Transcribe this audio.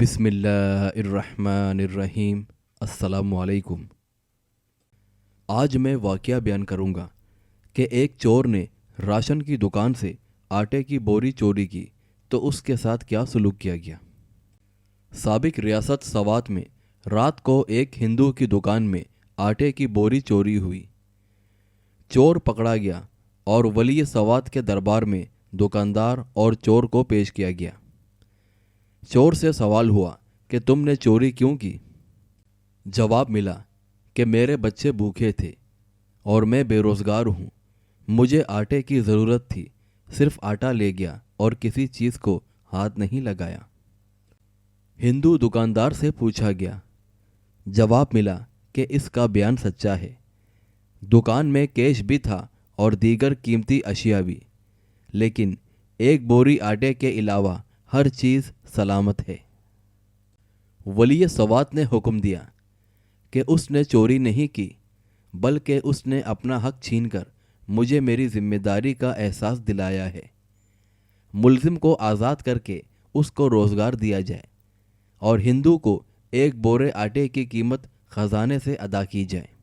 بسم اللہ الرحمن الرحیم۔ السلام علیکم۔ آج میں واقعہ بیان کروں گا کہ ایک چور نے راشن کی دکان سے آٹے کی بوری چوری کی تو اس کے ساتھ کیا سلوک کیا گیا۔ سابق ریاست سوات میں رات کو ایک ہندو کی دکان میں آٹے کی بوری چوری ہوئی۔ چور پکڑا گیا اور ولی سوات کے دربار میں دکاندار اور چور کو پیش کیا گیا۔ چور سے سوال ہوا کہ تم نے چوری کیوں کی؟ جواب ملا کہ میرے بچے بھوکے تھے اور میں بے روزگار ہوں، مجھے آٹے کی ضرورت تھی، صرف آٹا لے گیا اور کسی چیز کو ہاتھ نہیں لگایا۔ ہندو دکاندار سے پوچھا گیا۔ جواب ملا کہ اس کا بیان سچا ہے، دکان میں کیش بھی تھا اور دیگر قیمتی اشیاء بھی، لیکن ایک بوری آٹے کے علاوہ ہر چیز سلامت ہے۔ ولی سوات نے حکم دیا کہ اس نے چوری نہیں کی، بلکہ اس نے اپنا حق چھین کر مجھے میری ذمہ داری کا احساس دلایا ہے۔ ملزم کو آزاد کر کے اس کو روزگار دیا جائے اور ہندو کو ایک بورے آٹے کی قیمت خزانے سے ادا کی جائے۔